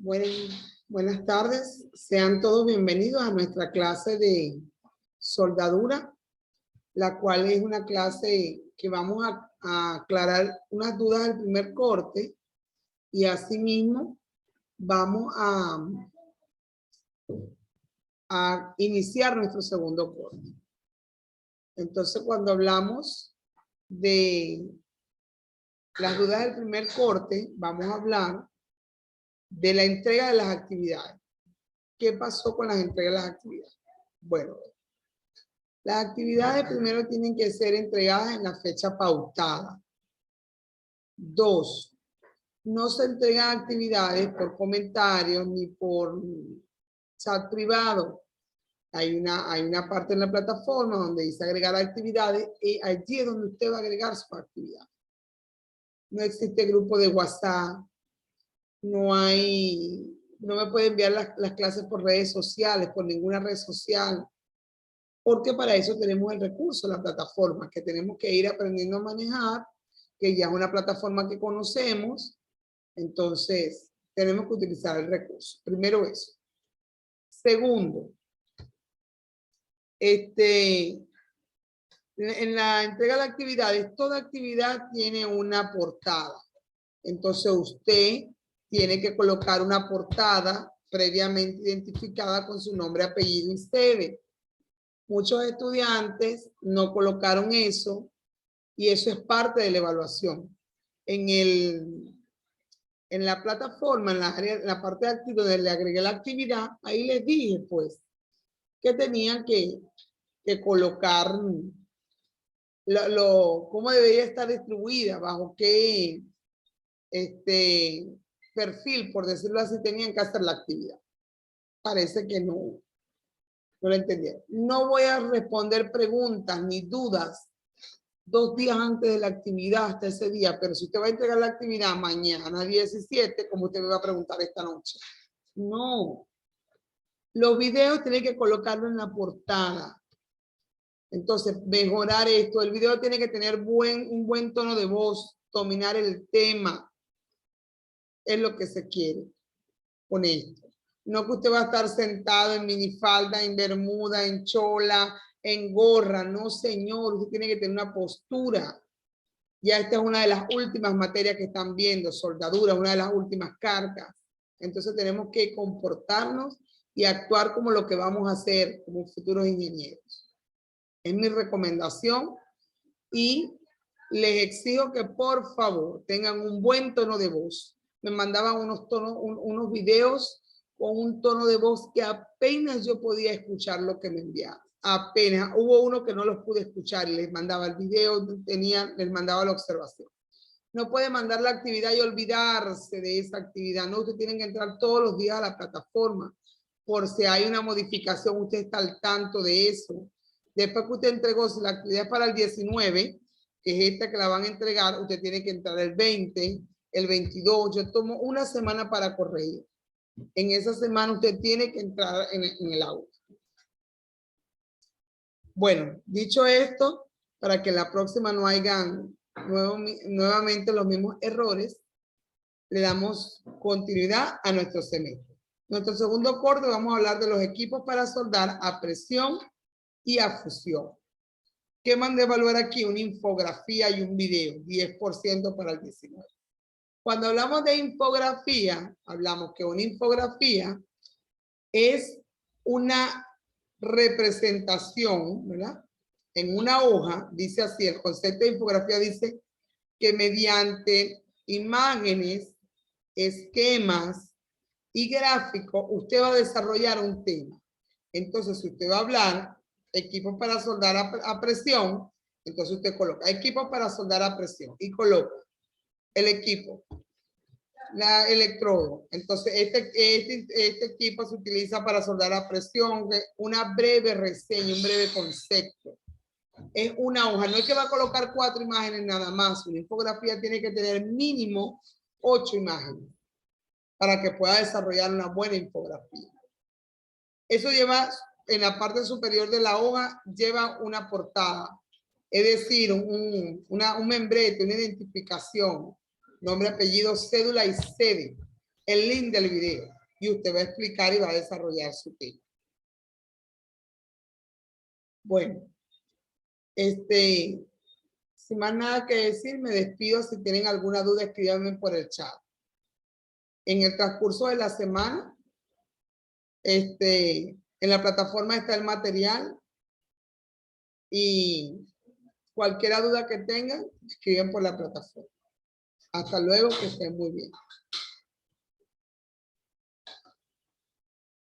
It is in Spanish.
Buenas tardes, sean todos bienvenidos a nuestra clase de soldadura, la cual es una clase que vamos a aclarar unas dudas del primer corte y asimismo vamos a iniciar nuestro segundo corte. Entonces, cuando hablamos de las dudas del primer corte, vamos a hablar de la entrega de las actividades. ¿Qué pasó con las entregas de las actividades? Bueno, las actividades primero tienen que ser entregadas en la fecha pautada. 2, no se entregan actividades por comentarios ni por chat privado. Hay una parte en la plataforma donde dice agregar actividades y allí es donde usted va a agregar su actividad. No existe grupo de WhatsApp, no me puede enviar las clases por redes sociales, por ninguna red social, porque para eso tenemos el recurso, la plataforma, que tenemos que ir aprendiendo a manejar, que ya es una plataforma que conocemos, entonces tenemos que utilizar el recurso. Primero eso. Segundo, en la entrega de actividades, toda actividad tiene una portada. Entonces usted tiene que colocar una portada previamente identificada con su nombre, apellido y sede. Muchos estudiantes no colocaron eso y eso es parte de la evaluación. En la plataforma, en la parte de actividad, donde le agregué la actividad, ahí les dije pues que tenían que colocar cómo debería estar distribuida, bajo qué perfil, por decirlo así, tenían que hacer la actividad. Parece que no lo entendieron. No voy a responder preguntas ni dudas 2 días antes de la actividad, hasta ese día, pero si usted va a entregar la actividad mañana 17, como usted me va a preguntar esta noche. No. Los videos tienen que colocarlo en la portada. Entonces, mejorar esto. El video tiene que tener un buen tono de voz, dominar el tema. Es lo que se quiere con esto. No que usted va a estar sentado en minifalda, en bermuda, en chola, en gorra. No, señor. Usted tiene que tener una postura. Ya esta es una de las últimas materias que están viendo, soldadura, una de las últimas cargas. Entonces tenemos que comportarnos y actuar como lo que vamos a hacer como futuros ingenieros. Es mi recomendación y les exijo que por favor tengan un buen tono de voz. Me mandaban unos videos con un tono de voz que apenas yo podía escuchar lo que me enviaban. Apenas. Hubo uno que no los pude escuchar y les mandaba el video, les mandaba la observación. No puede mandar la actividad y olvidarse de esa actividad. No, usted tiene que entrar todos los días a la plataforma. Por si hay una modificación, usted está al tanto de eso. Después que usted entregó, si la actividad es para el 19, que es esta que la van a entregar, usted tiene que entrar el 20, el 22. Yo tomo una semana para corregir. En esa semana usted tiene que entrar en el aula. Bueno, dicho esto, para que la próxima no hayan nuevamente los mismos errores, le damos continuidad a nuestro semestre. Nuestro segundo corte vamos a hablar de los equipos para soldar a presión y a fusión. ¿Qué man de evaluar aquí? Una infografía y un video, 10% para el 19. Cuando hablamos de infografía, hablamos que una infografía es una representación, ¿verdad? En una hoja, dice así, el concepto de infografía dice que mediante imágenes, esquemas y gráficos, usted va a desarrollar un tema. Entonces, si usted va a hablar equipos para soldar a presión, entonces usted coloca equipos para soldar a presión y coloca el equipo, la electrodo. Entonces, este equipo se utiliza para soldar a presión, una breve reseña, un breve concepto. Es una hoja, no es que va a colocar 4 imágenes nada más. Una infografía tiene que tener mínimo 8 imágenes para que pueda desarrollar una buena infografía. Eso lleva, en la parte superior de la hoja, lleva una portada, es decir, un membrete, una identificación, nombre, apellido, cédula y sede, el link del video. y usted va a explicar y va a desarrollar su tema. Bueno, sin más nada que decir, me despido. Si tienen alguna duda, escríbanme por el chat. En el transcurso de la semana, en la plataforma está el material y cualquier duda que tengan, escriben por la plataforma. Hasta luego, que estén muy bien.